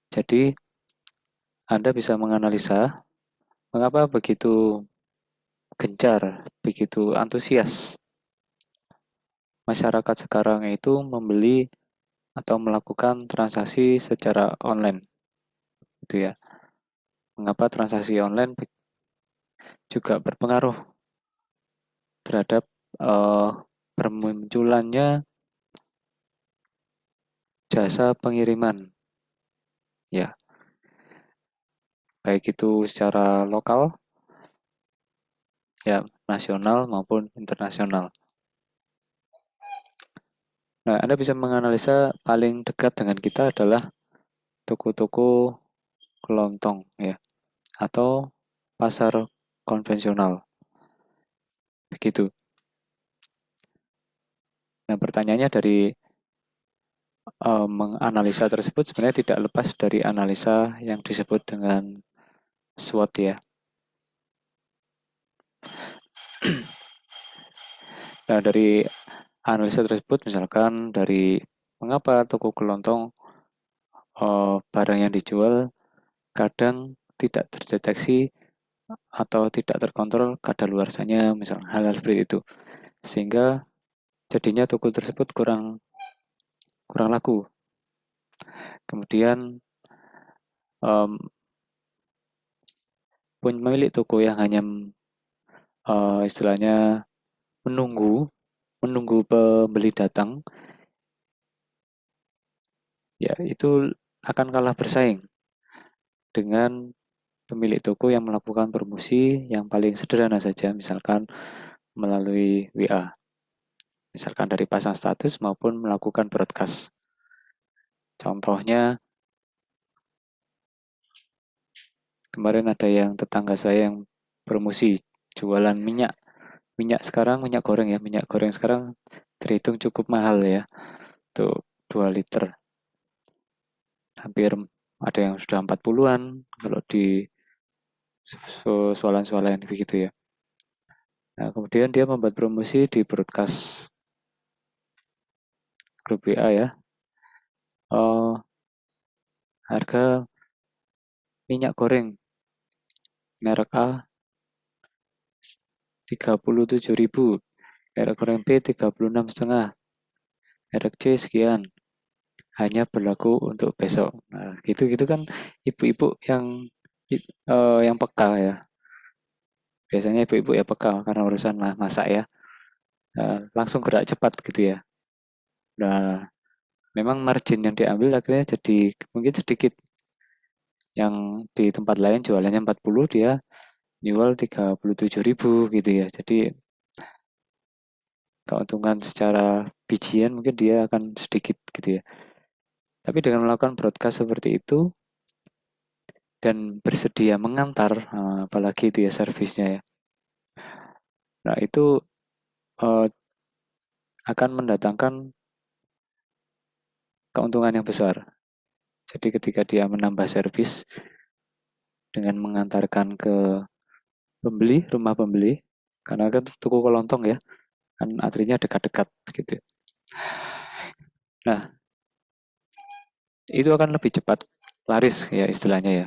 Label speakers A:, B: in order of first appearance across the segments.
A: Jadi, Anda bisa menganalisa mengapa begitu gencar, begitu antusias masyarakat sekarang itu membeli atau melakukan transaksi secara online, gitu ya. Mengapa transaksi online juga berpengaruh terhadap uh, bermunculannya jasa pengiriman, ya, baik itu secara lokal, ya, nasional maupun internasional. Nah, Anda bisa menganalisa paling dekat dengan kita adalah toko-toko kelontong, ya, atau pasar konvensional, begitu. Nah, pertanyaannya dari menganalisa tersebut sebenarnya tidak lepas dari analisa yang disebut dengan SWOT, ya. Nah, dari analisa tersebut misalkan dari mengapa toko kelontong barang yang dijual kadang tidak terdeteksi atau tidak terkontrol kadaluarsanya, misalnya hal-hal seperti itu, sehingga jadinya toko tersebut kurang kurang laku. Kemudian pemilik toko yang hanya istilahnya menunggu menunggu pembeli datang, ya itu akan kalah bersaing dengan pemilik toko yang melakukan promosi yang paling sederhana saja, misalkan melalui WA, misalkan dari pasang status maupun melakukan broadcast. Contohnya, kemarin ada yang tetangga saya yang promosi jualan minyak. Minyak sekarang, minyak goreng ya, minyak goreng sekarang terhitung cukup mahal ya. Tuh 2 liter. Hampir ada yang sudah 40-an kalau di swalayan-swalayan begitu ya. Nah, kemudian dia membuat promosi di broadcast grup WA ya. Oh, harga minyak goreng merek A 37.000, merek goreng B 36,5, merek C sekian, hanya berlaku untuk besok. Nah, gitu-gitu kan ibu-ibu yang peka ya. Biasanya ibu-ibu ya peka karena urusan masak ya. Langsung gerak cepat gitu ya. Nah, memang margin yang diambil akhirnya jadi mungkin sedikit. Yang di tempat lain jualannya 40, dia jual 37.000 gitu ya. Jadi keuntungan secara bijian mungkin dia akan sedikit gitu ya. Tapi dengan melakukan broadcast seperti itu dan bersedia mengantar, apalagi itu ya servisnya ya. Nah, itu uh, akan mendatangkan keuntungan yang besar. Jadi ketika dia menambah servis dengan mengantarkan ke rumah pembeli, karena kan toko kelontong ya, kan antrinya dekat-dekat gitu. Nah, itu akan lebih cepat laris ya istilahnya ya.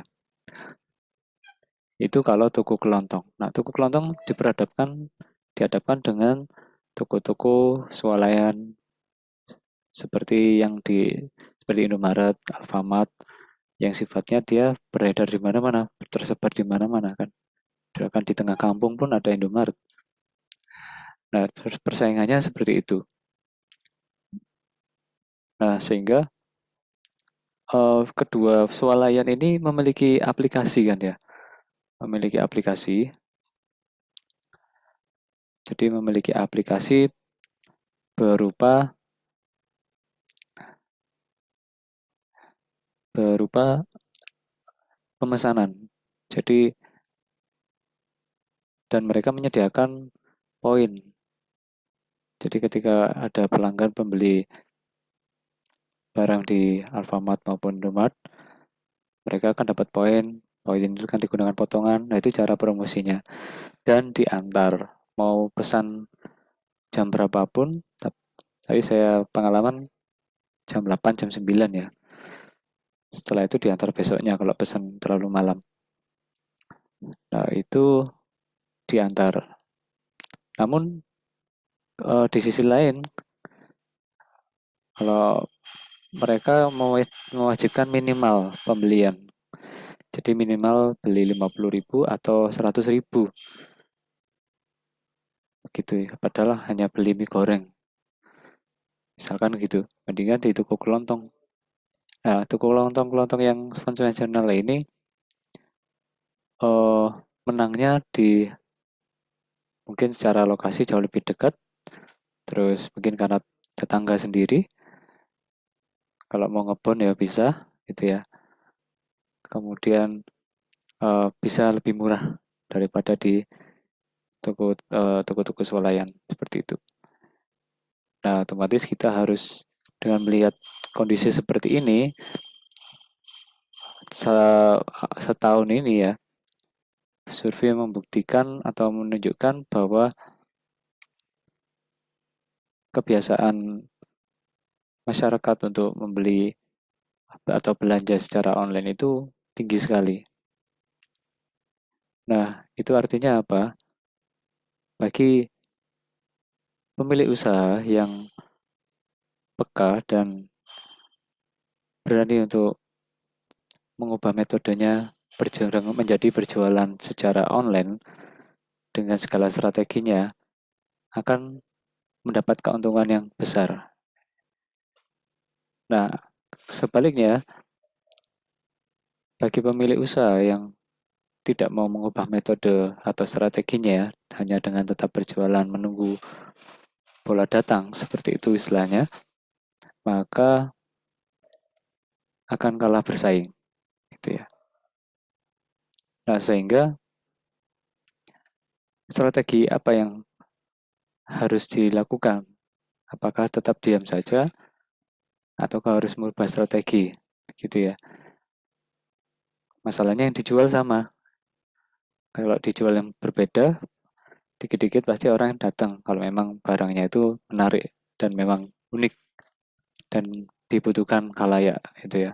A: Itu kalau toko kelontong. Nah, toko kelontong dihadapkan dengan toko-toko swalayan seperti Indomaret, Alfamart yang sifatnya dia beredar di mana-mana, tersebar di mana-mana kan. Bahkan di tengah kampung pun ada Indomaret. Nah, persaingannya seperti itu. Nah, sehingga kedua swalayan ini memiliki aplikasi kan ya. Memiliki aplikasi. Jadi memiliki aplikasi berupa berupa pemesanan. Jadi dan mereka menyediakan poin. Jadi ketika ada pelanggan pembeli barang di Alfamart maupun Indomaret, mereka akan dapat poin. Poin itu kan digunakan potongan. Nah, itu cara promosinya. Dan diantar. Mau pesan jam berapapun, tapi saya pengalaman jam 8, jam 9 ya. Setelah itu diantar besoknya kalau pesan terlalu malam. Nah, itu diantar. Namun di sisi lain, kalau mereka mewajibkan minimal pembelian. Jadi minimal beli 50.000 atau 100.000. Begitu ya. Padahal hanya beli mie goreng. Misalkan gitu. Mendingan di toko kelontong. Nah, toko kelontong-kelontong yang konvensional ini eh, menangnya di mungkin secara lokasi jauh lebih dekat. Terus mungkin karena tetangga sendiri. Kalau mau ngebon ya bisa gitu ya. Kemudian bisa lebih murah daripada di toko-toko swalayan seperti itu. Nah, otomatis kita harus dengan melihat kondisi seperti ini setahun ini ya, survei membuktikan atau menunjukkan bahwa kebiasaan masyarakat untuk membeli atau belanja secara online itu tinggi sekali. Nah, itu artinya apa? Bagi pemilik usaha yang peka dan berani untuk mengubah metodenya menjadi berjualan secara online dengan segala strateginya akan mendapat keuntungan yang besar. Nah, sebaliknya bagi pemilik usaha yang tidak mau mengubah metode atau strateginya hanya dengan tetap berjualan menunggu bola datang seperti itu istilahnya, maka akan kalah bersaing gitu ya. Nah, sehingga strategi apa yang harus dilakukan? Apakah tetap diam saja ataukah harus merubah strategi gitu ya. Masalahnya yang dijual sama. Kalau dijual yang berbeda, dikit-dikit pasti orang yang datang kalau memang barangnya itu menarik dan memang unik dan dibutuhkan khalayak itu ya.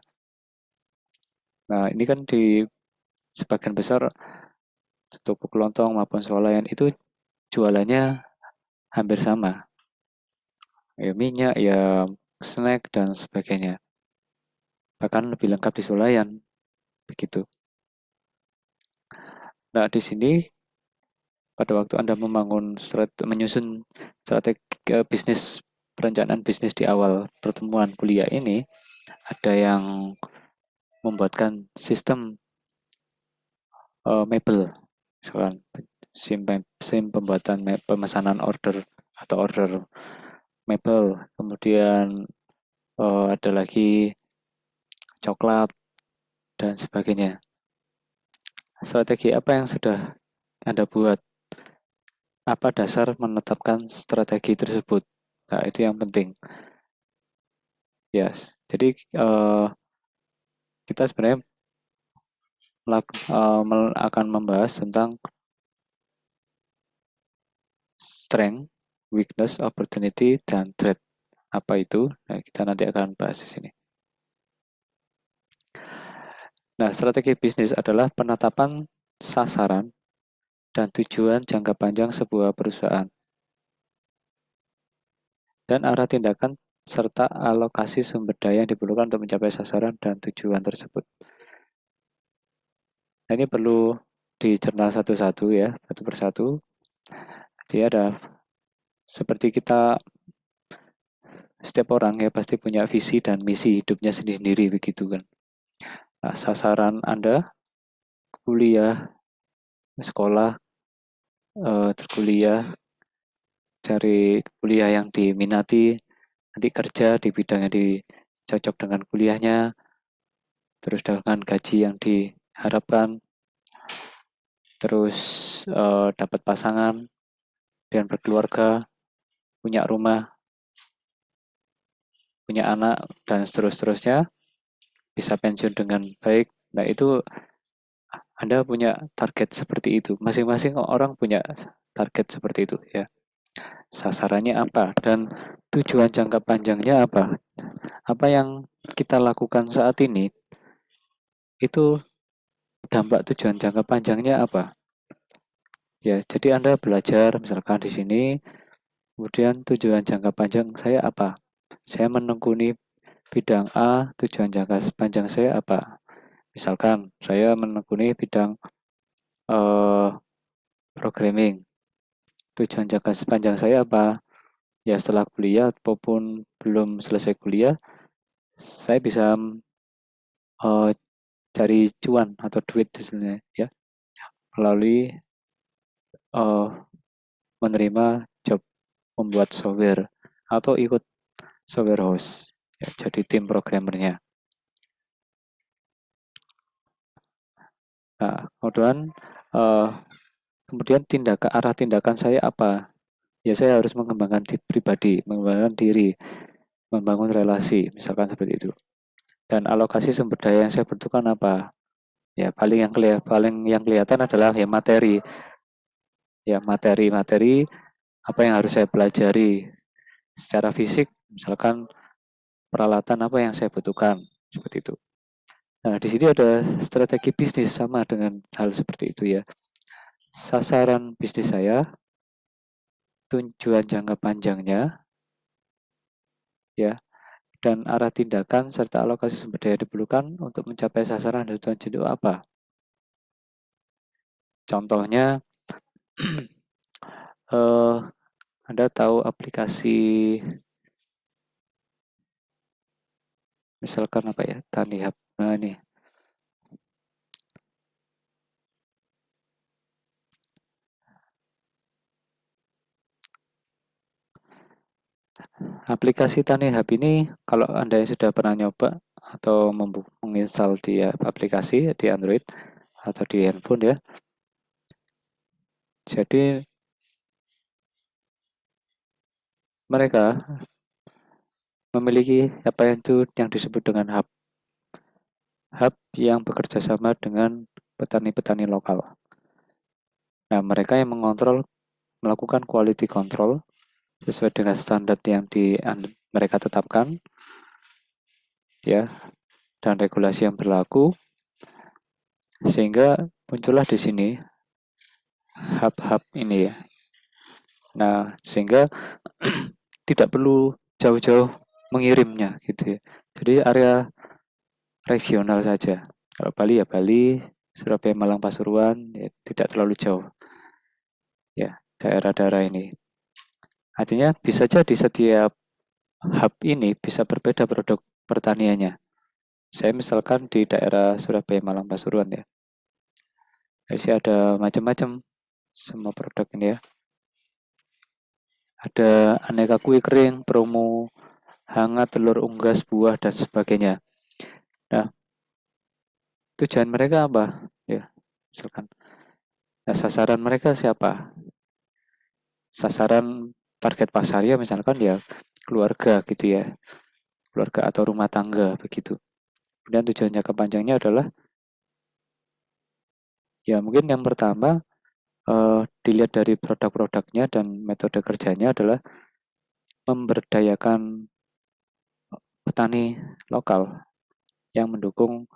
A: Nah, ini kan di sebagian besar toko kelontong maupun swalayan itu jualannya hampir sama. Ya minyak, ya snack dan sebagainya. Bahkan lebih lengkap di swalayan begitu. Nah, di sini pada waktu Anda menyusun strategi bisnis perencanaan bisnis di awal pertemuan kuliah ini, ada yang membuatkan sistem mebel, misalkan SIM pembuatan pemesanan order atau order mebel, kemudian ada lagi coklat dan sebagainya. Strategi apa yang sudah Anda buat? Apa dasar menetapkan strategi tersebut? Nah, itu yang penting. Yes. Jadi kita sebenarnya akan membahas tentang strength, weakness, opportunity, dan threat. Apa itu? Nah, kita nanti akan bahas di sini. Nah, strategi bisnis adalah penetapan sasaran dan tujuan jangka panjang sebuah perusahaan dan arah tindakan serta alokasi sumber daya yang diperlukan untuk mencapai sasaran dan tujuan tersebut. Nah, ini perlu dicerna satu-satu ya, satu persatu. Jadi ada seperti kita setiap orang ya pasti punya visi dan misi hidupnya sendiri-sendiri begitu kan. Nah, sasaran Anda kuliah, sekolah, kuliah, cari kuliah yang diminati, nanti kerja di bidang yang cocok dengan kuliahnya, terus dengan gaji yang diharapkan, terus dapat pasangan dan berkeluarga, punya rumah, punya anak, dan seterusnya, bisa pensiun dengan baik. Nah, itu Anda punya target seperti itu. Masing-masing orang punya target seperti itu ya. Sasarannya apa dan tujuan jangka panjangnya apa? Apa yang kita lakukan saat ini itu dampak tujuan jangka panjangnya apa? Ya, jadi Anda belajar misalkan di sini, kemudian tujuan jangka panjang saya apa? Saya menekuni bidang A, tujuan jangka panjang saya apa? Misalkan saya menekuni bidang eh, programming. Tujuan jangka panjang saya apa? Ya setelah kuliah ataupun belum selesai kuliah, saya bisa eh, cari cuan atau duit misalnya ya melalui eh, menerima job membuat software atau ikut software house ya, jadi tim programmernya. Nah, eh, kemudian arah tindakan saya apa? Ya saya harus mengembangkan diri pribadi, mengembangkan diri, membangun relasi, misalkan seperti itu. Dan alokasi sumber daya yang saya butuhkan apa? Ya paling yang kelihatan adalah ya materi, ya materi-materi apa yang harus saya pelajari secara fisik, misalkan peralatan apa yang saya butuhkan, seperti itu. Nah, di sini ada strategi bisnis sama dengan hal seperti itu ya. Sasaran bisnis saya, tujuan jangka panjangnya, ya, dan arah tindakan serta alokasi sumber daya diperlukan untuk mencapai sasaran dan tujuan itu apa? Contohnya, eh, Anda tahu aplikasi, misalkan apa ya, Tanihub. Nah, ini aplikasi Tanihub ini, kalau Anda yang sudah pernah nyoba atau menginstal di aplikasi di Android atau di handphone ya, jadi mereka memiliki apa itu yang disebut dengan hub yang bekerja sama dengan petani-petani lokal. Nah, mereka yang melakukan quality control sesuai dengan standar yang mereka tetapkan, ya, dan regulasi yang berlaku, sehingga muncullah di sini hub-hub ini ya. Nah, sehingga tidak perlu jauh-jauh mengirimnya gitu ya. Jadi area regional saja. Kalau Bali ya Bali, Surabaya, Malang, Pasuruan ya tidak terlalu jauh ya daerah-daerah ini. Artinya bisa jadi setiap hub ini bisa berbeda produk pertaniannya. Saya misalkan di daerah Surabaya, Malang, Pasuruan ya. Di sini ada macam-macam semua produk ini ya. Ada aneka kue kering, promo, hangat, telur unggas, buah, dan sebagainya. Nah, tujuan mereka apa? Ya, misalkan. Nah, sasaran mereka siapa? Sasaran target pasarnya misalkan ya keluarga gitu ya. Keluarga atau rumah tangga begitu. Kemudian tujuan jangka panjangnya adalah ya mungkin yang pertama dilihat dari produk-produknya dan metode kerjanya adalah memberdayakan petani lokal yang mendukung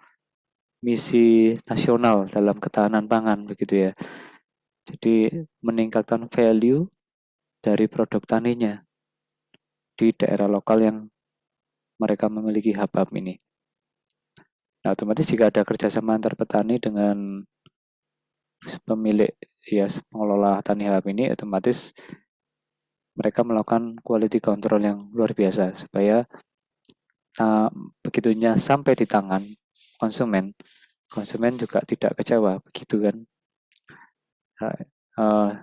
A: misi nasional dalam ketahanan pangan begitu ya. Jadi meningkatkan value dari produk taninya di daerah lokal yang mereka memiliki hub-hub ini. Nah, otomatis jika ada kerjasama antar petani dengan pemilik ya pengelola tani hub ini, otomatis mereka melakukan quality control yang luar biasa supaya uh, begitunya sampai di tangan konsumen, konsumen juga tidak kecewa begitu kan. Nah,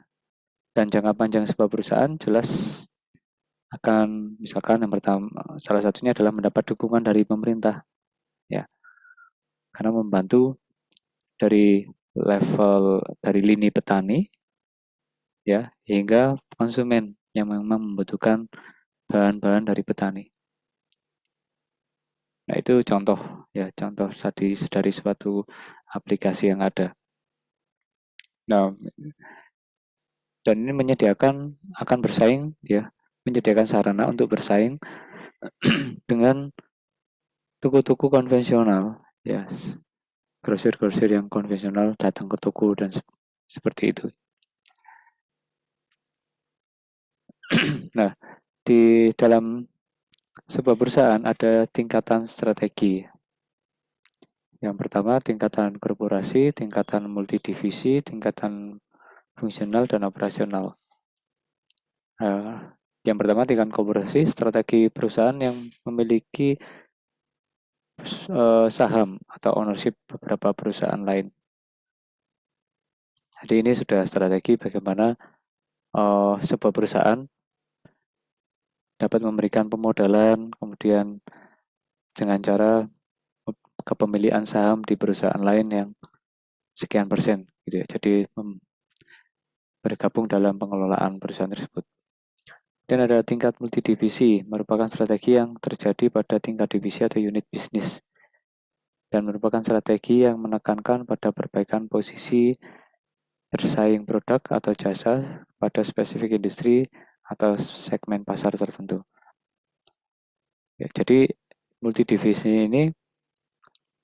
A: dan jangka panjang sebuah perusahaan jelas akan misalkan yang pertama salah satunya adalah mendapat dukungan dari pemerintah ya karena membantu dari level dari lini petani ya hingga konsumen yang memang membutuhkan bahan-bahan dari petani. Nah, itu contoh ya, contoh tadi dari suatu aplikasi yang ada. Nah, dan ini menyediakan akan bersaing ya, menyediakan sarana untuk bersaing dengan toko-toko konvensional ya. grosir-grosir yang konvensional datang ke toko dan seperti itu. Nah, di dalam sebuah perusahaan ada tingkatan strategi. Yang pertama tingkatan korporasi, tingkatan multidivisi, tingkatan fungsional dan operasional. Yang pertama tingkatan korporasi, strategi perusahaan yang memiliki saham atau ownership beberapa perusahaan lain. Jadi ini sudah strategi bagaimana sebuah perusahaan dapat memberikan pemodalan, kemudian dengan cara kepemilikan saham di perusahaan lain yang sekian persen, gitu ya. Jadi bergabung dalam pengelolaan perusahaan tersebut. Dan ada tingkat multidivisi, merupakan strategi yang terjadi pada tingkat divisi atau unit bisnis, dan merupakan strategi yang menekankan pada perbaikan posisi bersaing produk atau jasa pada spesifik industri atau segmen pasar tertentu. Ya, jadi multidivisi ini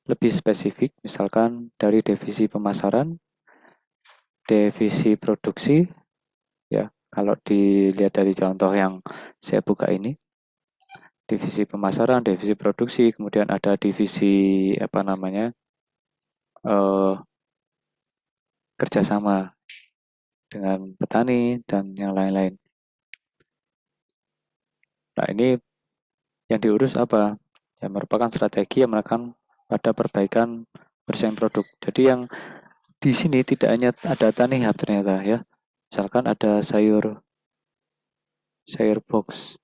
A: lebih spesifik, misalkan dari divisi pemasaran, divisi produksi, ya kalau dilihat dari contoh yang saya buka ini, divisi pemasaran, divisi produksi, kemudian ada divisi kerjasama dengan petani dan yang lain-lain. Nah ini yang diurus apa? Ya merupakan strategi yang menekan pada perbaikan bersaing produk. Jadi yang di sini tidak hanya ada Tanihub ternyata ya. Misalkan ada sayur box.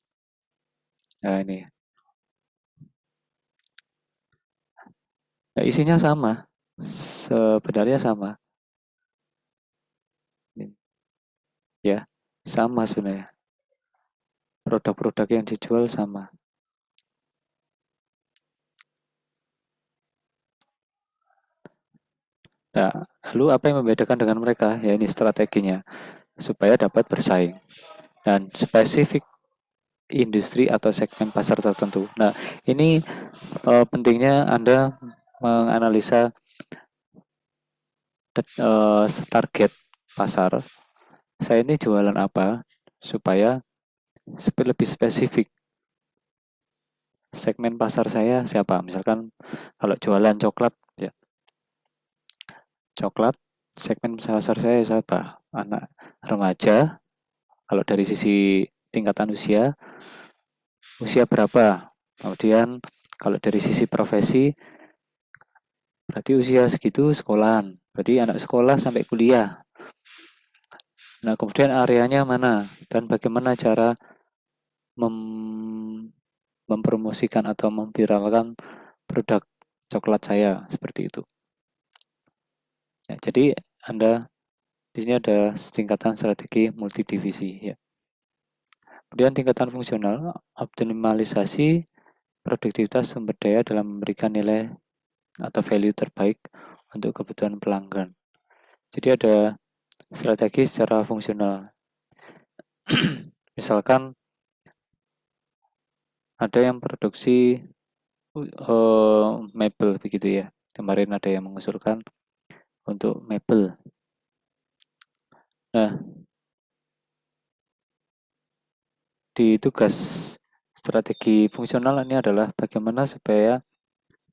A: Nah ini. Nah, isinya sama. Sebenarnya sama. Ya, sama sebenarnya. Produk-produk yang dijual sama. Nah, lalu apa yang membedakan dengan mereka? Ya ini strateginya. Supaya dapat bersaing. Dan spesifik industri atau segmen pasar tertentu. Nah, ini pentingnya Anda menganalisa target pasar. Saya ini jualan apa supaya lebih spesifik. Segmen pasar saya siapa? Misalkan kalau jualan coklat, ya coklat. Segmen pasar saya siapa? Anak remaja. Kalau dari sisi tingkatan usia, usia berapa? Kemudian kalau dari sisi profesi, berarti usia segitu sekolahan. Berarti anak sekolah sampai kuliah. Nah, kemudian areanya mana dan bagaimana cara mempromosikan atau memviralkan produk coklat saya seperti itu. Ya, jadi Anda di sini ada tingkatan strategi multidivisi ya. Kemudian tingkatan fungsional, optimalisasi produktivitas sumber daya dalam memberikan nilai atau value terbaik untuk kebutuhan pelanggan. Jadi ada strategi secara fungsional. Misalkan ada yang produksi mebel begitu ya. Kemarin ada yang mengusulkan untuk mebel. Nah, di tugas strategi fungsional ini adalah bagaimana supaya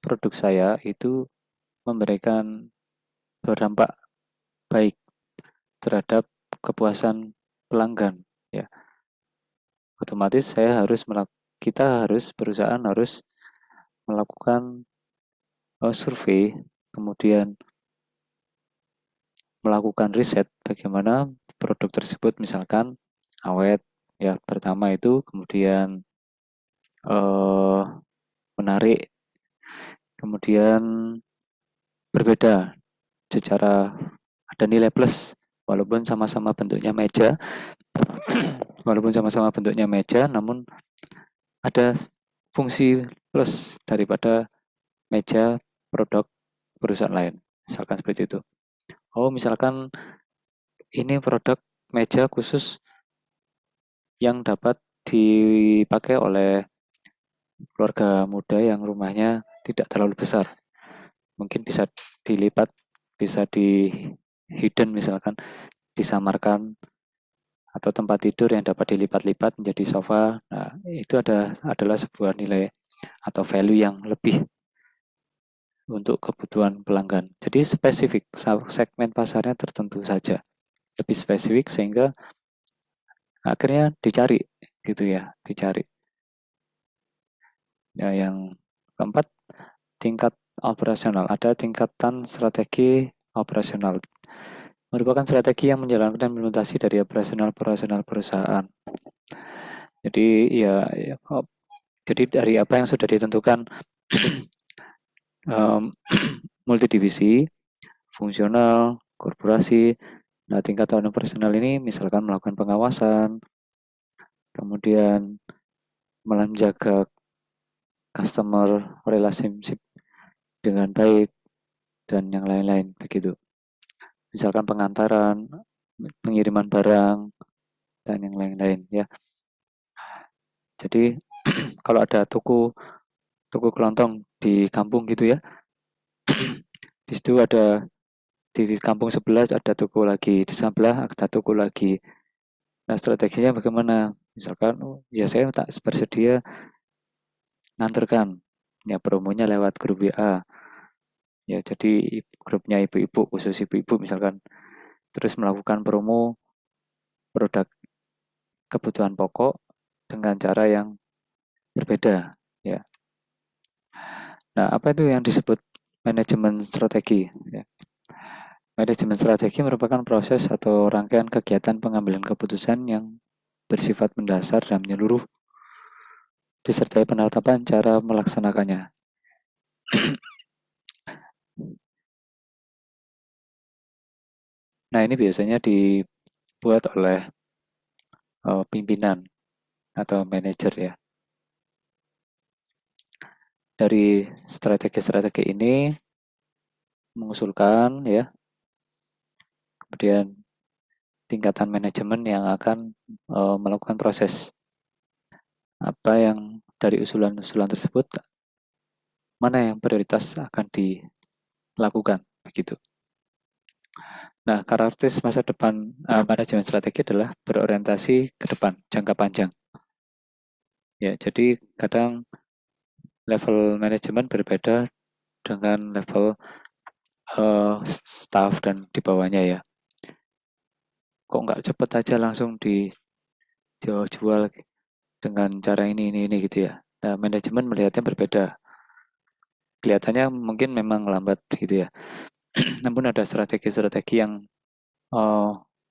A: produk saya itu memberikan berdampak baik terhadap kepuasan pelanggan ya. Otomatis perusahaan harus melakukan survei, kemudian melakukan riset bagaimana produk tersebut misalkan awet ya pertama itu, kemudian eh, menarik, kemudian berbeda secara ada nilai plus walaupun sama-sama bentuknya meja namun ada fungsi plus daripada meja produk perusahaan lain misalkan seperti itu. Misalkan ini produk meja khusus yang dapat dipakai oleh keluarga muda yang rumahnya tidak terlalu besar. mungkin bisa dilipat, bisa di hidden misalkan, disamarkan, atau tempat tidur yang dapat dilipat-lipat menjadi sofa. Nah, itu adalah sebuah nilai atau value yang lebih untuk kebutuhan pelanggan. Jadi spesifik, segmen pasarnya tertentu saja, lebih spesifik sehingga akhirnya dicari gitu ya, dicari. Ya, yang keempat, tingkat operasional. Ada tingkatan strategi operasional. Merupakan strategi yang menjalankan implementasi dari operasional perusahaan. Jadi jadi dari apa yang sudah ditentukan um, multidivisi, fungsional, korporasi. Nah, tingkatan operasional ini misalkan melakukan pengawasan, kemudian menjaga customer relationship dengan baik, dan yang lain-lain begitu. Misalkan pengantaran, pengiriman barang, dan yang lain-lain ya. Jadi kalau ada toko kelontong di kampung gitu ya, di situ ada di kampung sebelah ada toko lagi, di sebelah ada toko lagi. Nah, strateginya bagaimana? Misalkan, ya saya tak bersedia nganterkan, ya promonya lewat grup WA. Ya, jadi grupnya ibu-ibu, khusus ibu-ibu misalkan, terus melakukan promo produk kebutuhan pokok dengan cara yang berbeda. Ya. Nah, apa itu yang disebut manajemen strategi? Ya. Manajemen strategi merupakan proses atau rangkaian kegiatan pengambilan keputusan yang bersifat mendasar dan menyeluruh, disertai penetapan cara melaksanakannya. Nah, ini biasanya dibuat oleh pimpinan atau manajer ya. Dari strategi-strategi ini mengusulkan ya, kemudian tingkatan manajemen yang akan melakukan proses apa yang dari usulan-usulan tersebut, mana yang prioritas akan dilakukan begitu. Nah, karakteristik masa depan manajemen strategi adalah berorientasi ke depan, jangka panjang. Ya, jadi kadang level manajemen berbeda dengan level staff dan di bawahnya ya. Kok nggak cepet aja langsung dijual dengan cara ini gitu ya. Nah, manajemen melihatnya berbeda. Kelihatannya mungkin memang lambat gitu ya. Namun ada strategi-strategi yang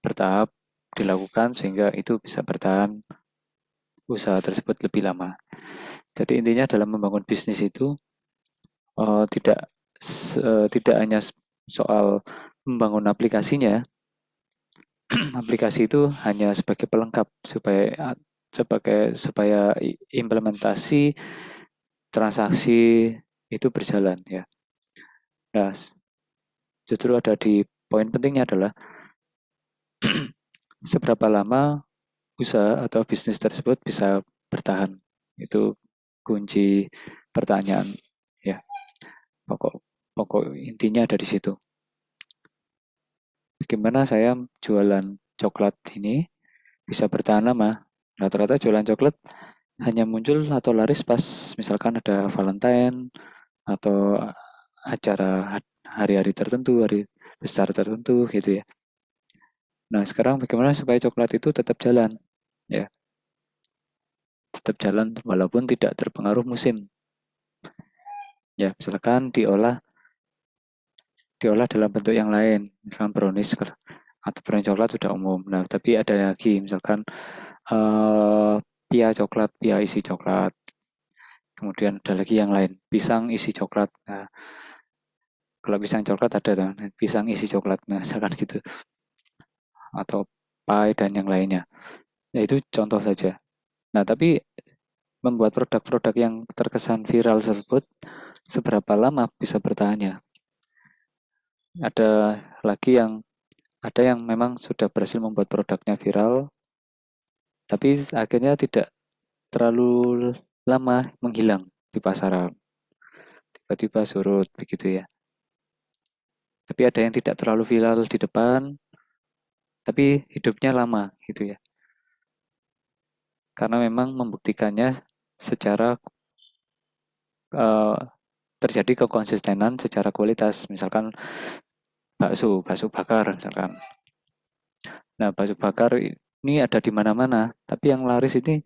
A: bertahap dilakukan sehingga itu bisa bertahan usaha tersebut lebih lama. Jadi intinya dalam membangun bisnis itu tidak tidak hanya soal membangun aplikasinya. Aplikasi itu hanya sebagai pelengkap supaya implementasi transaksi itu berjalan ya. Nah, justru ada di poin pentingnya adalah seberapa lama usaha atau bisnis tersebut bisa bertahan. Itu kunci pertanyaan ya. Pokok pokok intinya ada di situ. Bagaimana saya jualan coklat ini bisa bertahan lama? Rata-rata jualan coklat hanya muncul atau laris pas misalkan ada Valentine atau acara hari-hari tertentu, hari besar tertentu gitu ya. Nah, sekarang bagaimana supaya coklat itu tetap jalan? Ya, tetap jalan walaupun tidak terpengaruh musim. Ya, misalkan diolah dalam bentuk yang lain, misalkan brownies atau brownies coklat sudah umum. Nah, tapi ada lagi misalkan pia coklat, pia isi coklat. Kemudian ada lagi yang lain, pisang isi coklat. Nah, kalau pisang coklat ada tuh, pisang isi coklat. Nah, misalkan gitu. Atau pie dan yang lainnya. Ya, itu contoh saja. Nah, tapi membuat produk-produk yang terkesan viral tersebut seberapa lama bisa bertahannya? Ada lagi yang ada yang memang sudah berhasil membuat produknya viral, tapi akhirnya tidak terlalu lama menghilang di pasaran. Tiba-tiba surut begitu ya. Tapi ada yang tidak terlalu viral di depan, tapi hidupnya lama gitu ya. Karena memang membuktikannya secara eh, terjadi kekonsistenan secara kualitas. Misalkan bakso bakar misalkan. Nah, bakso bakar ini ada di mana-mana, tapi yang laris ini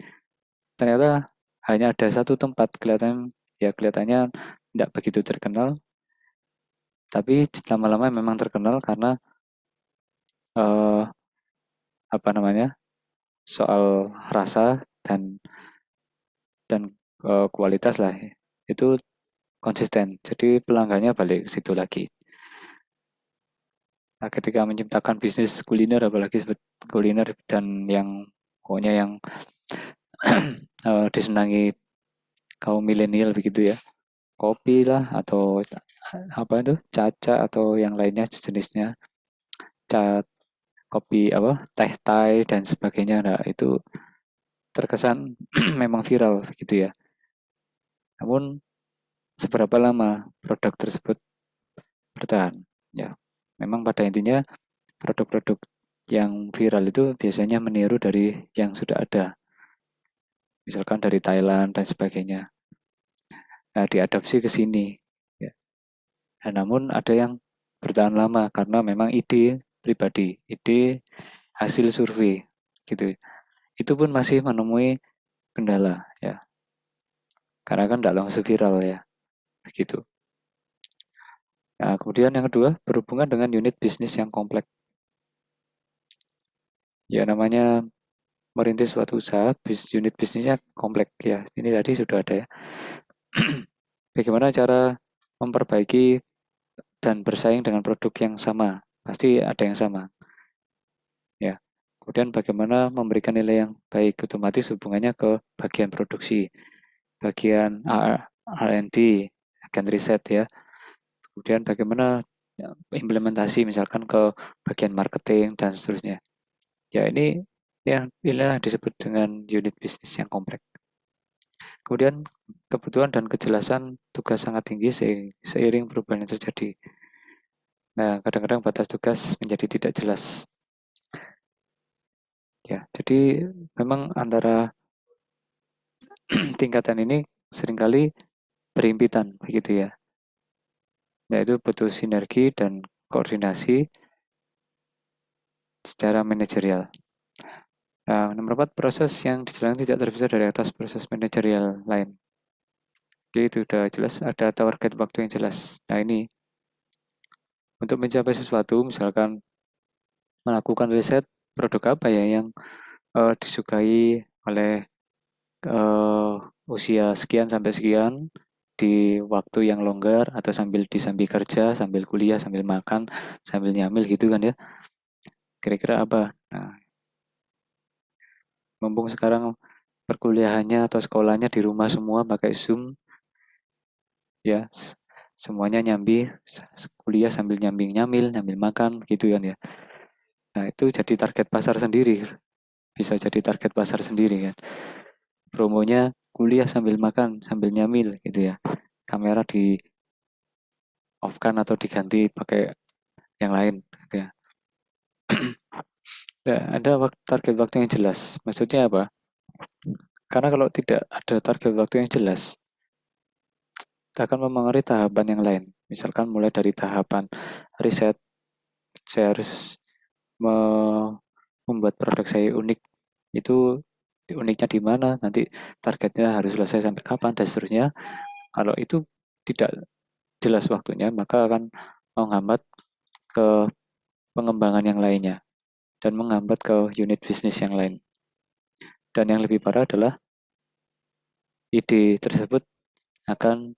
A: ternyata hanya ada satu tempat. Kelihatannya tidak begitu terkenal, tapi lama-lama memang terkenal karena eh, apa namanya? Soal rasa dan kualitas lah. Itu konsisten. Jadi pelanggannya balik ke situ lagi. Nah, ketika menciptakan bisnis kuliner, apalagi kuliner dan yang pokoknya yang disenangi kaum milenial begitu ya, kopi lah atau apa itu caca atau yang lainnya jenisnya, cat kopi apa teh thai dan sebagainya. Nah itu terkesan memang viral gitu ya. Namun seberapa lama produk tersebut bertahan? Ya, memang pada intinya produk-produk yang viral itu biasanya meniru dari yang sudah ada, misalkan dari Thailand dan sebagainya. Nah, diadopsi ke sini. Ya. Nah, namun ada yang bertahan lama karena memang ide pribadi, ide hasil survei gitu. Itu pun masih menemui kendala ya, karena kan tidak langsung viral ya, begitu. Nah, kemudian yang kedua berhubungan dengan unit bisnis yang kompleks. Ya namanya merintis suatu usaha, unit bisnisnya kompleks ya. Ini tadi sudah ada ya. Bagaimana cara memperbaiki dan bersaing dengan produk yang sama? Pasti ada yang sama ya. Kemudian bagaimana memberikan nilai yang baik, otomatis hubungannya ke bagian produksi, bagian R&D, agen riset ya. Kemudian bagaimana implementasi misalkan ke bagian marketing dan seterusnya. Ya ini inilah disebut dengan unit bisnis yang kompleks. Kemudian kebutuhan dan kejelasan tugas sangat tinggi seiring perubahan yang terjadi. Nah, kadang-kadang batas tugas menjadi tidak jelas. Ya, jadi memang antara tingkatan ini seringkali berhimpitan begitu ya. Yaitu butuh sinergi dan koordinasi secara manajerial. Nah, nomor 4, proses yang dijalankan tidak terpisah dari atas proses manajerial lain. Oke, itu udah jelas, ada target waktu yang jelas. Nah, ini untuk mencapai sesuatu, misalkan melakukan riset produk apa ya yang disukai oleh usia sekian sampai sekian di waktu yang longgar atau sambil kerja, sambil kuliah, sambil makan, sambil nyamil gitu kan ya. Kira-kira apa? Nah, mumpung sekarang perkuliahannya atau sekolahnya di rumah semua pakai Zoom ya, semuanya nyambi kuliah sambil nyambil nyambil makan gitu kan ya. Nah, itu jadi target pasar sendiri, bisa jadi target pasar sendiri kan. Promonya kuliah sambil makan, sambil nyamil gitu ya. Kamera di off kan atau diganti pakai yang lain gitu ya. Nah, ada target waktu yang jelas. Maksudnya apa? Karena kalau tidak ada target waktu yang jelas, kita akan memengaruhi tahapan yang lain. Misalkan mulai dari tahapan riset, saya harus membuat produk saya unik. Itu uniknya di mana? Nanti targetnya harus selesai sampai kapan dan seterusnya. Kalau itu tidak jelas waktunya, maka akan menghambat ke pengembangan yang lainnya dan menghambat ke unit bisnis yang lain. Dan yang lebih parah adalah ide tersebut akan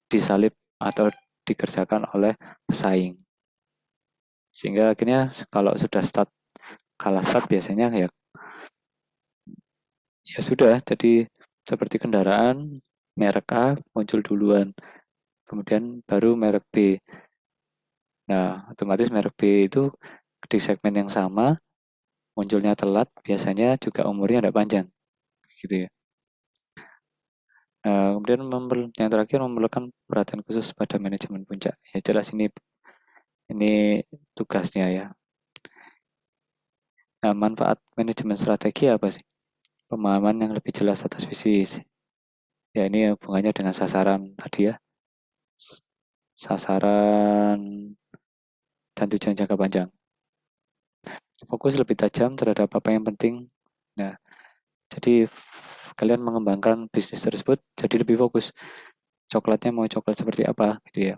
A: disalib atau dikerjakan oleh pesaing. Sehingga akhirnya kalau sudah kalah start biasanya ya sudah, jadi seperti kendaraan merek A muncul duluan, kemudian baru merek B. Nah, otomatis merek B itu di segmen yang sama munculnya telat, biasanya juga umurnya tidak panjang, gitu ya. Nah, kemudian yang terakhir memerlukan perhatian khusus pada manajemen puncak. Ya jelas ini Ini tugasnya ya. Nah, manfaat manajemen strategi apa sih? Pemahaman yang lebih jelas atas visi. Ya, ini hubungannya dengan sasaran tadi ya. Sasaran dan tujuan jangka panjang. Fokus lebih tajam terhadap apa yang penting. Nah, jadi kalian mengembangkan bisnis tersebut jadi lebih fokus. Coklatnya mau coklat seperti apa gitu ya.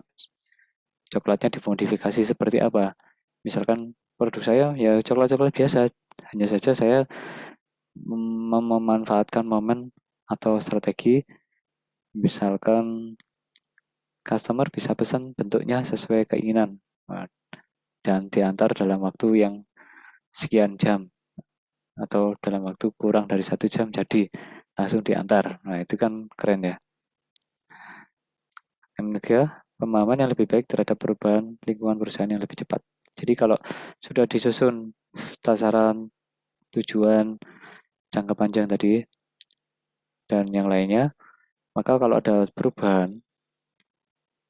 A: Coklatnya dimodifikasi seperti apa. Misalkan produk saya ya coklat-coklat biasa. Hanya saja saya memanfaatkan momen atau strategi. Misalkan customer bisa pesan bentuknya sesuai keinginan. Nah, dan diantar dalam waktu yang sekian jam atau dalam waktu kurang dari 1 jam jadi langsung diantar. Nah itu kan keren ya. Yang ketiga, pemahaman yang lebih baik terhadap perubahan lingkungan perusahaan yang lebih cepat. Jadi kalau sudah disusun sasaran, tujuan, jangka panjang tadi, dan yang lainnya, maka kalau ada perubahan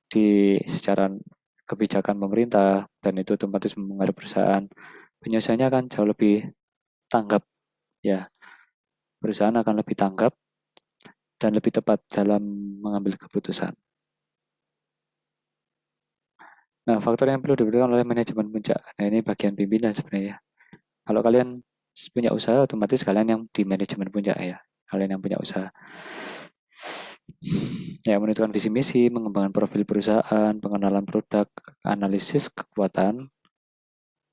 A: di secara kebijakan pemerintah dan itu otomatis mempengaruhi perusahaan, penyelesaiannya akan jauh lebih tanggap ya. Perusahaan akan lebih tanggap dan lebih tepat dalam mengambil keputusan. Nah, faktor yang perlu diperhatikan oleh manajemen puncak. Nah, ini bagian pimpinan sebenarnya. Kalau kalian punya usaha, otomatis kalian yang di manajemen puncak ya. Kalian yang punya usaha. Ya, menentukan visi misi, mengembangkan profil perusahaan, pengenalan produk, analisis kekuatan,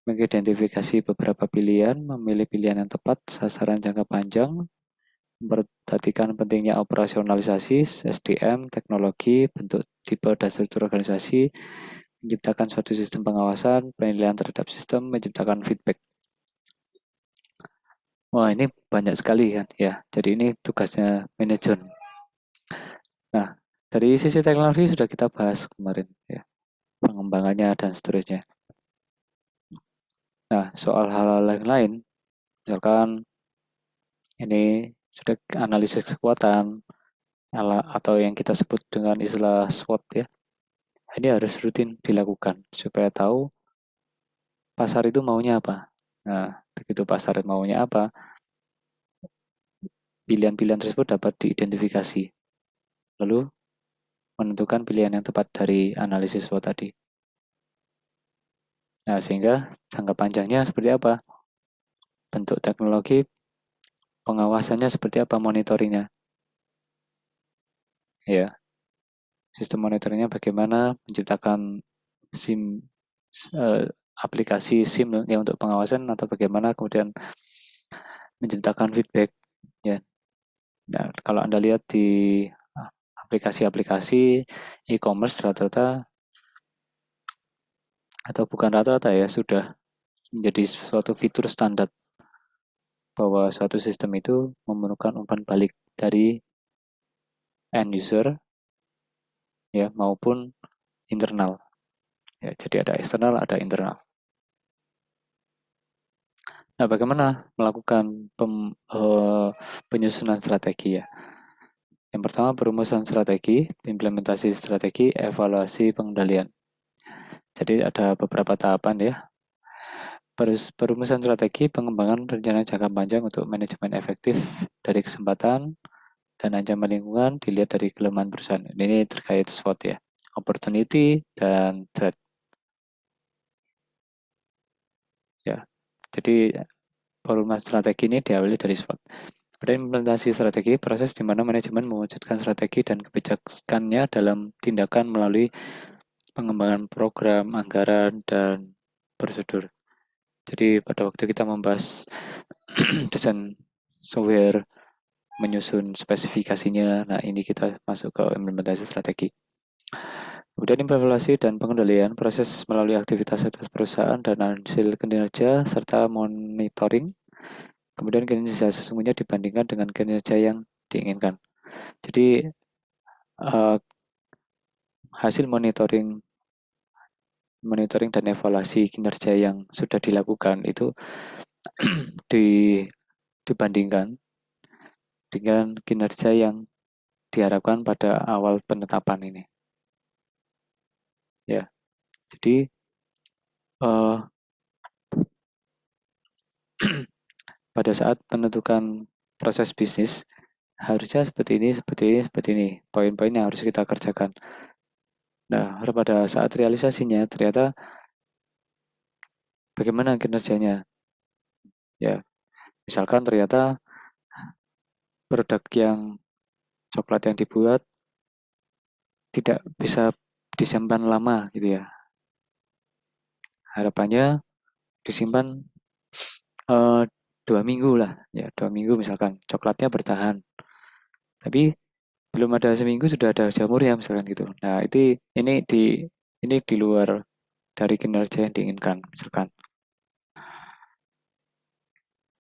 A: mengidentifikasi beberapa pilihan, memilih pilihan yang tepat, sasaran jangka panjang, memperhatikan pentingnya operasionalisasi, SDM, teknologi, bentuk tipe dan struktur organisasi, menciptakan suatu sistem pengawasan, penilaian terhadap sistem, menciptakan feedback. Wah, ini banyak sekali kan ya. Jadi ini tugasnya manajer. Nah, dari sisi teknologi sudah kita bahas kemarin ya, pengembangannya dan seterusnya. Nah, soal hal-hal yang lain, misalkan ini sudah analisis kekuatan atau yang kita sebut dengan istilah SWOT ya. Ini harus rutin dilakukan supaya tahu pasar itu maunya apa. Nah, begitu pasar maunya apa, pilihan-pilihan tersebut dapat diidentifikasi. Lalu menentukan pilihan yang tepat dari analisis SWOT tadi. Nah, sehingga jangka panjangnya seperti apa? Bentuk teknologi, pengawasannya seperti apa, monitoringnya. Ya, sistem monitoringnya bagaimana, menciptakan SIM, eh, aplikasi SIM ya untuk pengawasan atau bagaimana kemudian menciptakan feedback. Ya, nah, kalau Anda lihat di aplikasi-aplikasi e-commerce rata-rata atau bukan rata-rata ya sudah menjadi suatu fitur standar bahwa suatu sistem itu memerlukan umpan balik dari end user ya maupun internal. Ya, jadi ada eksternal, ada internal. Nah, bagaimana melakukan penyusunan strategi ya? Yang pertama, perumusan strategi, implementasi strategi, evaluasi pengendalian. Jadi ada beberapa tahapan ya. Perumusan strategi, pengembangan rencana jangka panjang untuk manajemen efektif dari kesempatan dan ancaman lingkungan dilihat dari kelemahan perusahaan. Ini terkait SWOT ya, opportunity dan threat. Ya, jadi perumahan strategi ini diawali dari SWOT. Pada implementasi strategi, proses di mana manajemen mewujudkan strategi dan kebijakannya dalam tindakan melalui pengembangan program, anggaran, dan prosedur. Jadi pada waktu kita membahas desain software, menyusun spesifikasinya, nah ini kita masuk ke implementasi strategi. Kemudian evaluasi dan pengendalian proses melalui aktivitas atas perusahaan dan hasil kinerja serta monitoring. Kemudian kinerja sesungguhnya dibandingkan dengan kinerja yang diinginkan. Jadi hasil monitoring dan evaluasi kinerja yang sudah dilakukan itu di, dibandingkan dengan kinerja yang diharapkan pada awal penetapan ini. Ya, jadi eh, pada saat menentukan proses bisnis, harusnya seperti ini, seperti ini, seperti ini. Poin-poin yang harus kita kerjakan. Nah, pada saat realisasinya, ternyata bagaimana kinerjanya? Ya, misalkan ternyata produk yang coklat yang dibuat tidak bisa disimpan lama gitu ya. Harapannya disimpan 2 minggu lah, ya 2 minggu misalkan coklatnya bertahan. Tapi belum ada seminggu sudah ada jamurnya misalkan gitu. Nah ini di luar dari kinerja yang diinginkan misalkan.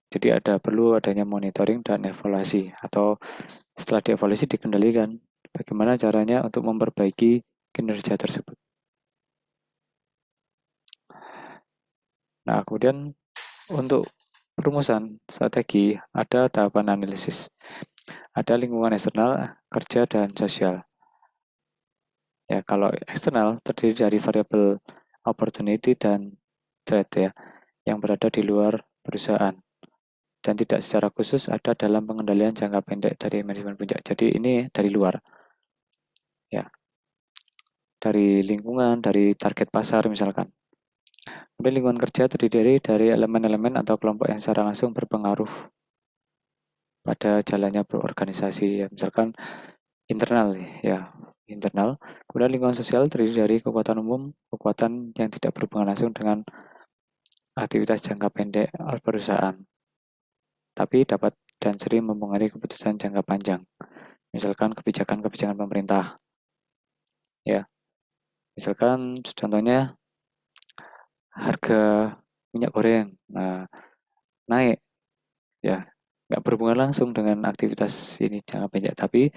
A: Jadi perlu adanya monitoring dan evaluasi atau setelah dievaluasi dikendalikan bagaimana caranya untuk memperbaiki kinerja tersebut. Nah, kemudian untuk perumusan strategi ada tahapan analisis, ada lingkungan eksternal, kerja dan sosial. Ya, kalau eksternal terdiri dari variabel opportunity dan threat ya, yang berada di luar perusahaan dan tidak secara khusus ada dalam pengendalian jangka pendek dari manajemen puncak. Jadi ini dari luar ya, dari lingkungan, dari target pasar misalkan. Kemudian lingkungan kerja terdiri dari elemen-elemen atau kelompok yang secara langsung berpengaruh pada jalannya berorganisasi ya, misalkan internal ya, internal. Kemudian lingkungan sosial terdiri dari kekuatan umum, kekuatan yang tidak berhubungan langsung dengan aktivitas jangka pendek perusahaan, tapi dapat dan sering mempengaruhi keputusan jangka panjang. Misalkan kebijakan-kebijakan pemerintah. Ya, misalkan contohnya harga minyak goreng naik, ya nggak berhubungan langsung dengan aktivitas ini jangka pendek, tapi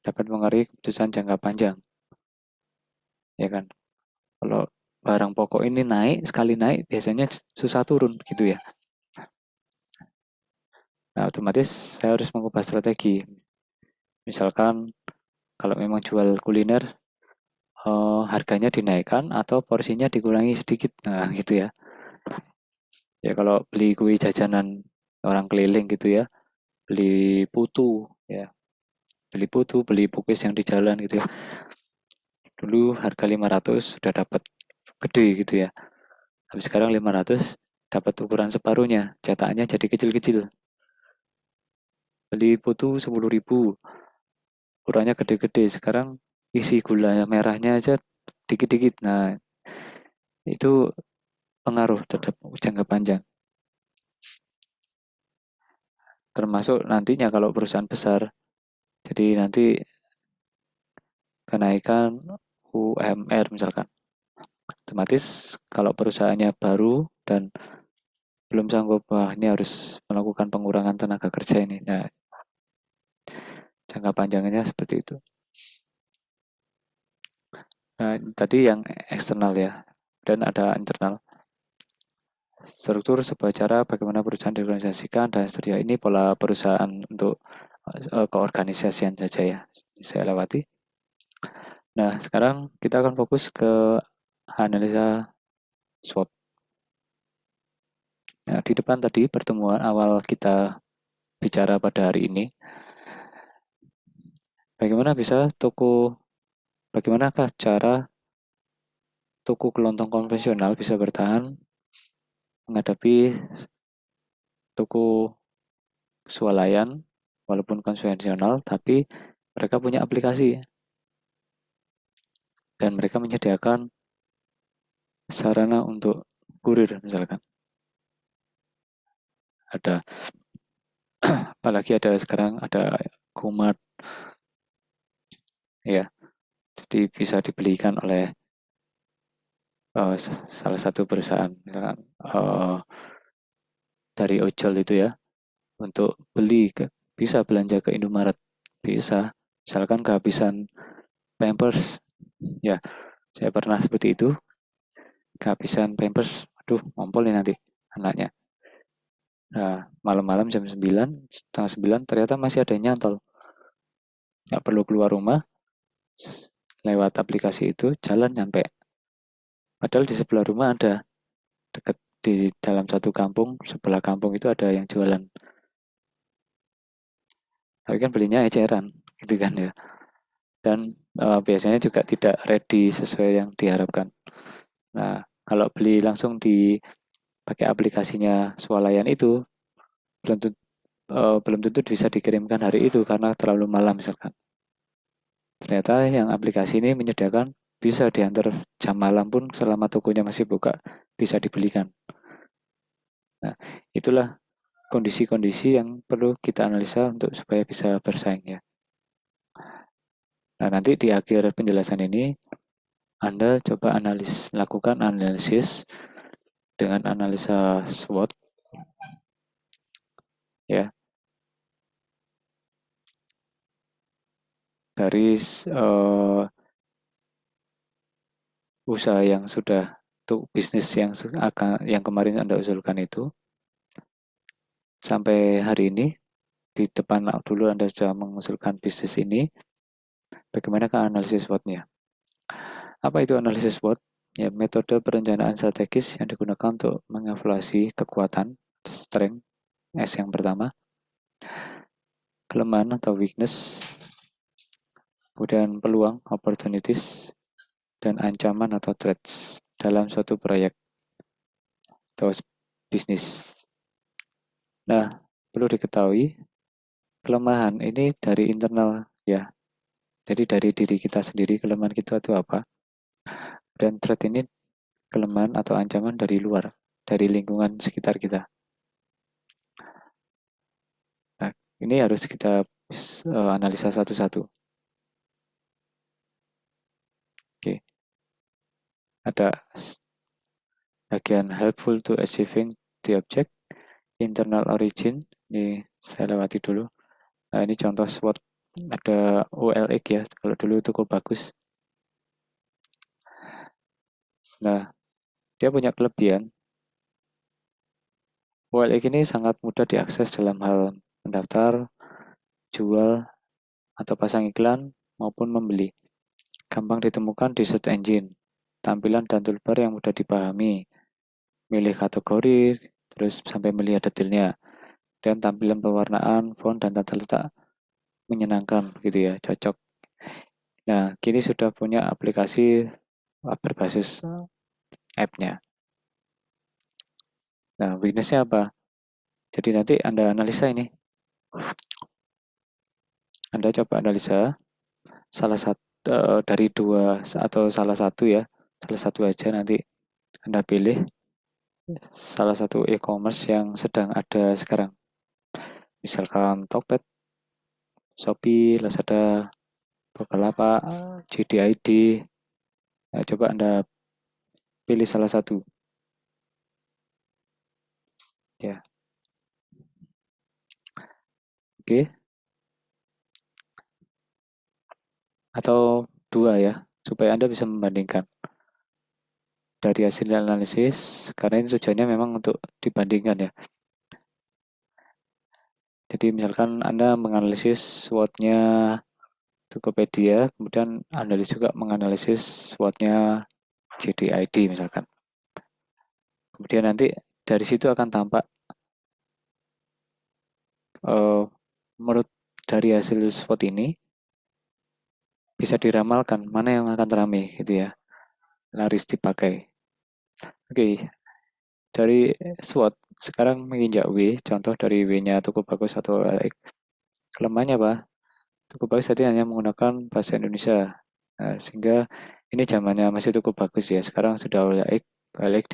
A: dapat mempengaruhi keputusan jangka panjang, ya kan? Kalau barang pokok ini naik, sekali naik biasanya susah turun gitu ya. Nah, otomatis saya harus mengubah strategi. Misalkan kalau memang jual kuliner, harganya dinaikkan atau porsinya dikurangi sedikit. Nah, gitu ya. Ya kalau beli kue jajanan orang keliling gitu ya, beli putu ya, beli putu, beli pukis yang di jalan gitu ya. Dulu harga 500 sudah dapat gede gitu ya. Habis sekarang 500 dapat ukuran separuhnya, cetakannya jadi kecil-kecil. Beli putu 10.000, ukurannya gede-gede. Sekarang isi gula merahnya aja dikit-dikit. Nah, itu pengaruh terhadap jangka panjang. Termasuk nantinya kalau perusahaan besar, jadi nanti kenaikan UMR misalkan. Otomatis kalau perusahaannya baru dan belum sanggup, wah ini harus melakukan pengurangan tenaga kerja ini. Nah, jangka panjangnya seperti itu. Nah, tadi yang eksternal ya, dan ada internal. Struktur sebuah cara bagaimana perusahaan diorganisasikan dan seterusnya. Ini pola perusahaan untuk keorganisasian saja ya. Saya lewati. Nah, sekarang kita akan fokus ke analisa SWOT. Nah, di depan tadi pertemuan awal kita bicara pada hari ini, bagaimanakah cara toko kelontong konvensional bisa bertahan menghadapi toko swalayan walaupun konvensional, tapi mereka punya aplikasi dan mereka menyediakan sarana untuk kurir misalkan. Ada apalagi ada sekarang ada Gomart ya. Jadi bisa dibelikan oleh salah satu perusahaan misalkan dari ojol itu ya, untuk bisa belanja ke Indomaret, bisa misalkan kehabisan Pampers ya, saya pernah seperti itu, kehabisan Pampers, aduh ngompol nih nanti anaknya. Nah, malam-malam jam 9, setengah 9 ternyata masih ada yang nyantol. Nggak perlu keluar rumah, lewat aplikasi itu jalan nyampe. Padahal di sebelah rumah ada. dekat di dalam satu kampung, sebelah kampung itu ada yang jualan. Tapi kan belinya eceran, gitu kan ya. Dan biasanya juga tidak ready sesuai yang diharapkan. Nah, kalau beli langsung di pakai aplikasinya swalayan itu belum tentu, belum tentu bisa dikirimkan hari itu karena terlalu malam misalkan. Ternyata yang aplikasi ini menyediakan bisa diantar jam malam pun selama tokonya masih buka bisa dibelikan. Nah, itulah kondisi-kondisi yang perlu kita analisa untuk supaya bisa bersaing ya. Nah, nanti di akhir penjelasan ini Anda coba lakukan analisis dengan analisa SWOT ya dari usaha yang sudah untuk bisnis yang kemarin Anda usulkan itu sampai hari ini di depan dulu Anda sudah mengusulkan bisnis ini, bagaimana analisis SWOT-nya? Apa itu analisis SWOT? Ya, metode perencanaan strategis yang digunakan untuk mengevaluasi kekuatan, strength, S yang pertama, kelemahan atau weakness, kemudian peluang, opportunities, dan ancaman atau threats dalam suatu proyek atau bisnis. Nah, perlu diketahui, kelemahan ini dari internal ya. Jadi dari diri kita sendiri, kelemahan kita itu apa? Dan threat ini kelemahan atau ancaman dari luar, dari lingkungan sekitar kita. Nah, ini harus kita analisa satu-satu. Oke, ada bagian helpful to achieving the object, internal origin, ini saya lewati dulu. Nah, ini contoh SWOT, ada OLX ya, kalau dulu itu kok bagus. Nah, dia punya kelebihan. OLX ini sangat mudah diakses dalam hal mendaftar, jual, atau pasang iklan, maupun membeli. Gampang ditemukan di search engine. Tampilan dan toolbar yang mudah dipahami. Milih kategori, terus sampai melihat detailnya. Dan tampilan pewarnaan, font, dan tata letak menyenangkan gitu ya, cocok. Nah, kini sudah punya aplikasi berbasis app-nya. Nah, weakness-nya apa? Jadi nanti Anda analisa ini. Anda coba analisa salah satu dari dua atau salah satu ya. Salah satu aja nanti Anda pilih salah satu e-commerce yang sedang ada sekarang. Misalkan Tokped, Shopee, Lazada, Bukalapak, JDID. Nah, coba Anda pilih salah satu ya. Oke, atau dua ya, supaya Anda bisa membandingkan dari hasil analisis, karena ini tujuannya memang untuk dibandingkan ya. Jadi misalkan Anda menganalisis SWOT-nya Tokopedia, kemudian Anda juga menganalisis SWOT-nya JDID misalkan. Kemudian nanti dari situ akan tampak menurut dari hasil SWOT ini bisa diramalkan mana yang akan ramai gitu ya, laris dipakai. Oke, dari SWOT sekarang menginjak W, contoh dari W-nya Toko Bagus atau LX. Kelemahannya apa? Toko Bagus tadi hanya menggunakan bahasa Indonesia. Nah, sehingga ini zamannya masih Toko Bagus ya. Sekarang sudah OLX, OLX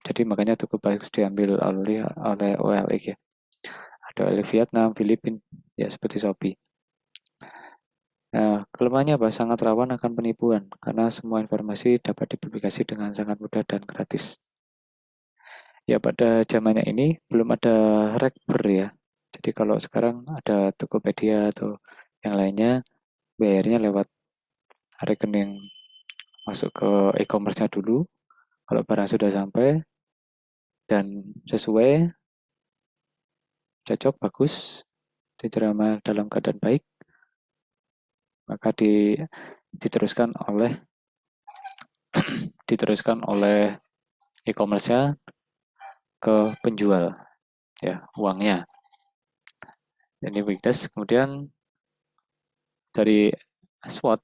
A: jadi makanya Toko Bagus diambil oleh OLX ya. Ada OLX Vietnam, Filipina, ya seperti Shopee. Nah, kelemahannya apa? Sangat rawan akan penipuan karena semua informasi dapat dipublikasi dengan sangat mudah dan gratis. Ya pada zamannya ini belum ada rekber ya. Jadi kalau sekarang ada Tokopedia atau yang lainnya, bayarnya lewat rekening masuk ke e-commerce-nya dulu. Kalau barang sudah sampai dan sesuai, cocok, bagus, diterima dalam keadaan baik, maka diteruskan oleh e-commerce-nya ke penjual, ya, uangnya. Ini weakness. Kemudian dari SWOT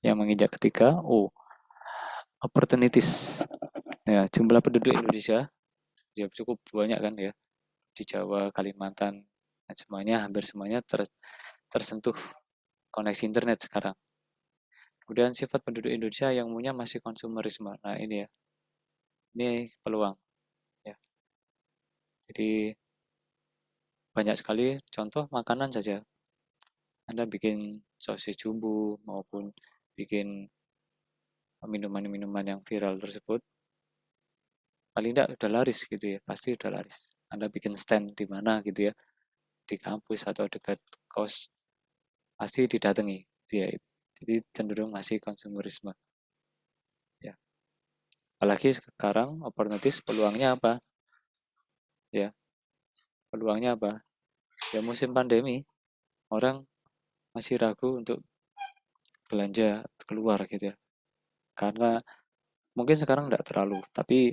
A: yang menginjak ketiga, opportunities. Ya, jumlah penduduk Indonesia ya cukup banyak kan ya, di Jawa, Kalimantan, dan semuanya, hampir semuanya tersentuh koneksi internet sekarang. Kemudian sifat penduduk Indonesia yang umumnya masih konsumerisme. Nah ini ya, ini peluang ya. Jadi banyak sekali contoh makanan saja. Anda bikin sosis jumbo maupun bikin minuman-minuman yang viral tersebut, paling tidak udah laris gitu ya, pasti udah laris. Anda bikin stand di mana gitu ya, di kampus atau dekat kos, pasti didatangi. Ya, jadi cenderung masih konsumerisme. Ya. Apalagi sekarang opportunities, peluangnya apa? Ya, peluangnya apa? Ya musim pandemi, orang masih ragu untuk belanja keluar gitu ya. Karena mungkin sekarang tidak terlalu, tapi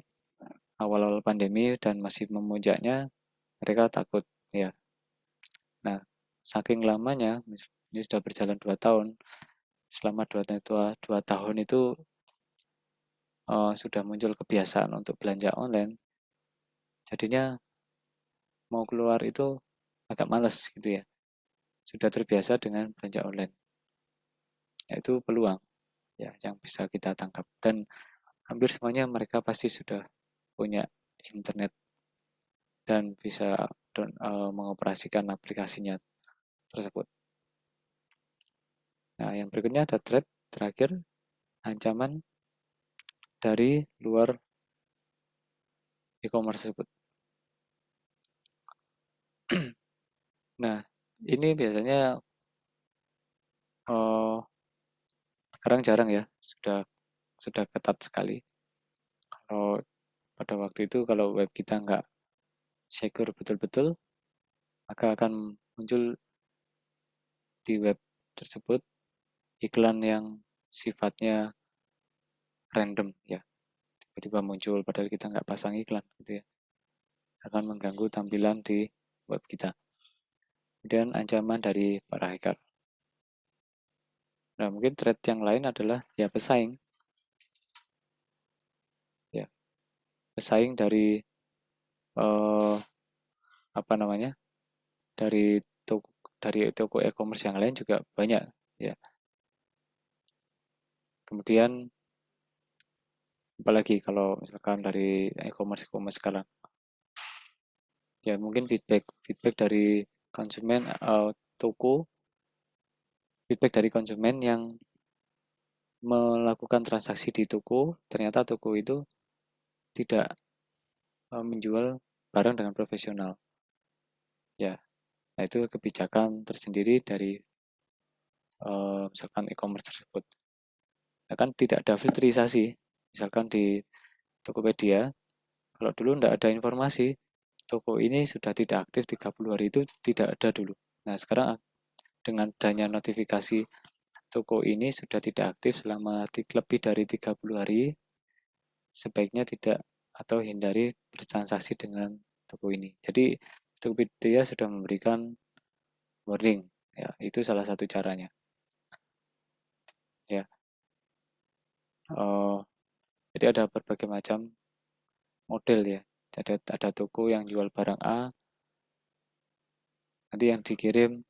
A: awal-awal pandemi dan masih memuncaknya, mereka takut ya. Nah, saking lamanya, ini sudah berjalan 2 tahun. Selama dua tahun itu sudah muncul kebiasaan untuk belanja online. Jadinya mau keluar itu agak males gitu ya. Sudah terbiasa dengan belanja online. Yaitu peluang ya yang bisa kita tangkap. Dan hampir semuanya mereka pasti sudah punya internet dan bisa mengoperasikan aplikasinya tersebut. Nah, yang berikutnya ada threat terakhir, ancaman dari luar e-commerce tersebut. Nah, ini biasanya sekarang jarang ya, sudah ketat sekali. Kalau pada waktu itu kalau web kita nggak secure betul-betul, maka akan muncul di web tersebut iklan yang sifatnya random ya, tiba-tiba muncul padahal kita nggak pasang iklan gitu ya, akan mengganggu tampilan di web kita. Kemudian ancaman dari para hacker. Nah, mungkin threat yang lain adalah ya pesaing. Ya, pesaing dari eh, apa namanya? Dari toko e-commerce yang lain juga banyak ya. Kemudian apalagi kalau misalkan dari e-commerce sekarang, ya mungkin feedback dari konsumen, toko, feedback dari konsumen yang melakukan transaksi di toko, ternyata toko itu tidak menjual barang dengan profesional. Ya, nah itu kebijakan tersendiri dari misalkan e-commerce tersebut. Nah, kan tidak ada filterisasi. Misalkan di Tokopedia, kalau dulu tidak ada informasi, toko ini sudah tidak aktif 30 hari, itu tidak ada dulu. Nah, sekarang dengan adanya notifikasi toko ini sudah tidak aktif selama lebih dari 30 hari, sebaiknya tidak atau hindari bertransaksi dengan toko ini. Jadi Tokopedia sudah memberikan warning, ya itu salah satu caranya. Ya, uh, jadi ada berbagai macam model ya. Ada toko yang jual barang A, nanti yang dikirim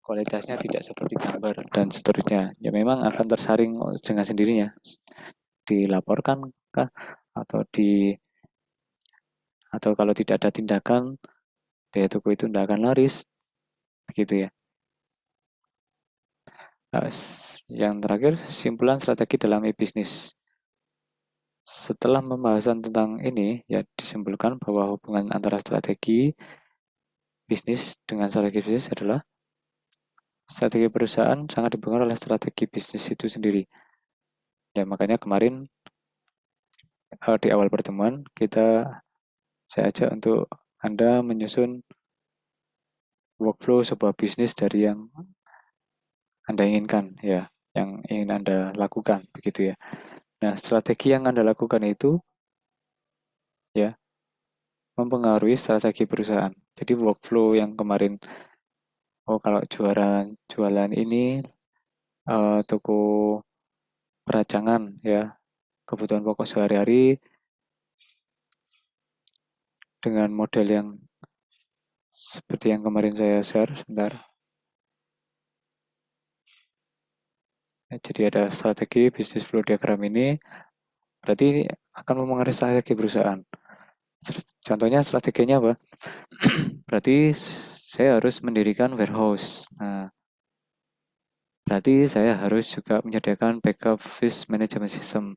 A: kualitasnya tidak seperti gambar dan seterusnya. Ya memang akan tersaring dengan sendirinya. Dilaporkan kah atau atau kalau tidak ada tindakan, daya toko itu tidak akan laris, begitu ya. Nah, yang terakhir, simpulan strategi dalam e-bisnis. Setelah pembahasan tentang ini, ya disimpulkan bahwa hubungan antara strategi bisnis dengan strategi bisnis adalah strategi perusahaan sangat dipengaruhi oleh strategi bisnis itu sendiri. Ya makanya kemarin di awal pertemuan saya ajak untuk Anda menyusun workflow sebuah bisnis dari yang Anda inginkan ya, yang ingin Anda lakukan begitu ya. Nah, strategi yang Anda lakukan itu ya mempengaruhi strategi perusahaan. Jadi workflow yang kemarin, oh kalau jualan ini toko peracangan ya, kebutuhan pokok sehari-hari dengan model yang seperti yang kemarin saya share, sebentar. Jadi ada strategi bisnis flow diagram ini, berarti akan mempengaruhi strategi perusahaan. Contohnya strateginya apa? Berarti saya harus mendirikan warehouse. Nah, berarti saya harus juga menyediakan backup fish management system.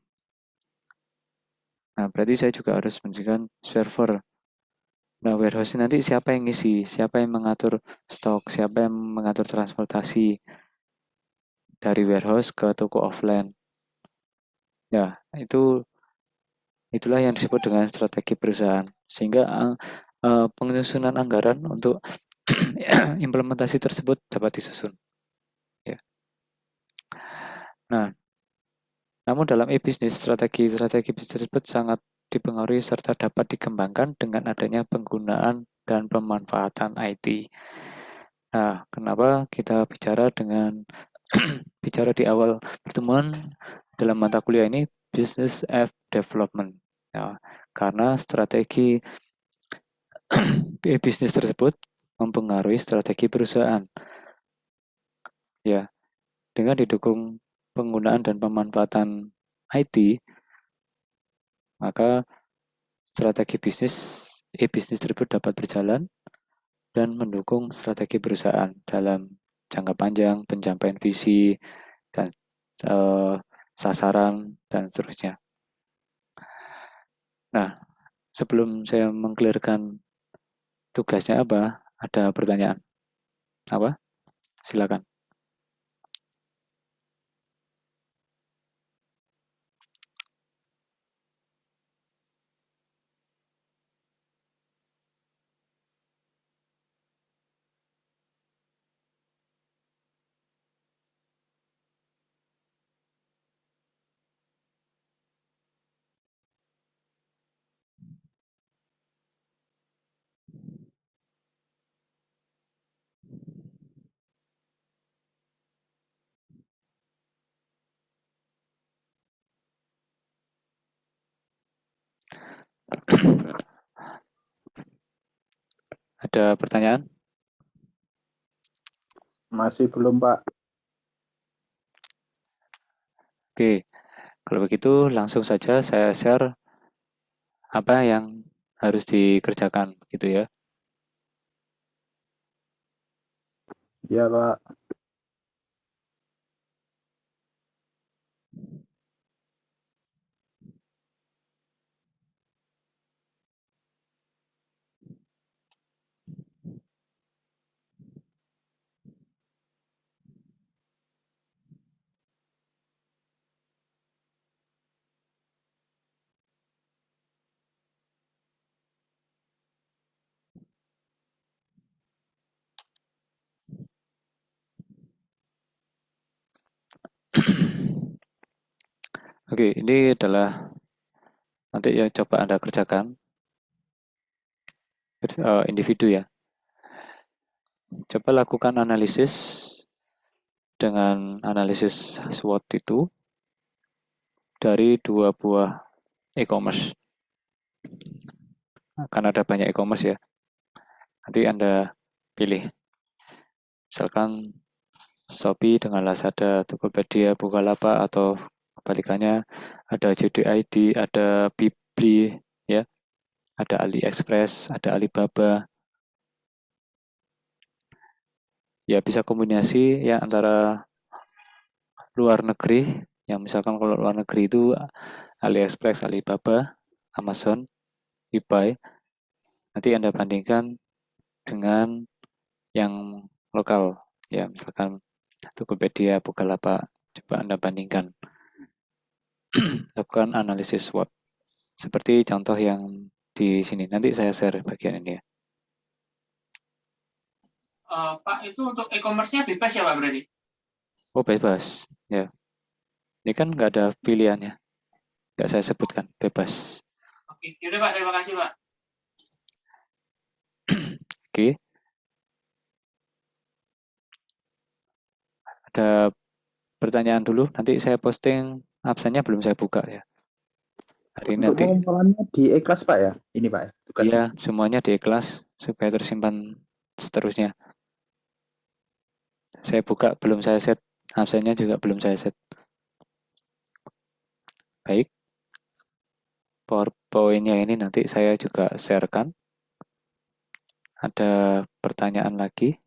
A: Nah, berarti saya juga harus mendirikan server. Nah, warehouse nanti siapa yang ngisi, siapa yang mengatur stok, siapa yang mengatur transportasi dari warehouse ke toko offline. Ya, itulah yang disebut dengan strategi perusahaan. Sehingga penyusunan anggaran untuk implementasi tersebut dapat disusun. Ya. Nah, namun dalam e-bisnis, strategi-strategi bisnis tersebut sangat dipengaruhi serta dapat dikembangkan dengan adanya penggunaan dan pemanfaatan IT. Nah, kenapa kita bicara di awal pertemuan dalam mata kuliah ini Business App Development. Ya, karena strategi bisnis tersebut mempengaruhi strategi perusahaan. Ya, dengan didukung penggunaan dan pemanfaatan IT, maka strategi e-bisnis tersebut dapat berjalan dan mendukung strategi perusahaan dalam jangka panjang, pencapaian visi, dan sasaran, dan seterusnya. Nah, sebelum saya mengklirkan tugasnya apa, ada pertanyaan? Apa? Silakan. Ada pertanyaan?
B: Masih belum, Pak.
A: Oke, kalau begitu langsung saja saya share apa yang harus dikerjakan gitu ya.
B: Iya, Pak.
A: Oke, ini adalah nanti yang coba Anda kerjakan individu ya. Coba lakukan analisis dengan analisis SWOT itu dari dua buah e-commerce. Akan ada banyak e-commerce ya. Nanti Anda pilih. Misalkan Shopee dengan Lazada, Tokopedia, Bukalapak, atau kebalikannya ada JDID, ada Bibli, ya, ada AliExpress, ada Alibaba. Ya bisa kombinasi ya antara luar negeri, yang misalkan kalau luar negeri itu AliExpress, Alibaba, Amazon, eBay. Nanti Anda bandingkan dengan yang lokal, ya misalkan Tokopedia, Bukalapak. Coba Anda bandingkan, lakukan analisis SWOT. Seperti contoh yang di sini. Nanti saya share bagian ini ya.
C: Pak, itu untuk e-commerce-nya bebas ya Pak berarti?
A: Oh bebas, ya. Ini kan nggak ada pilihannya. Nggak saya sebutkan, bebas.
C: Oke, yaudah Pak, terima kasih Pak.
A: Oke. Ada pertanyaan dulu, nanti saya posting absennya belum saya buka ya. Hari ini
B: Untuk
A: nanti,
B: pengumpulannya di ikhlas Pak ya? Ini Pak ya, tugasnya.
A: iya semuanya di kelas supaya tersimpan seterusnya. Saya buka, belum saya set, absennya juga belum saya set. Baik, PowerPoint-nya ini nanti saya juga sharekan. Ada pertanyaan lagi?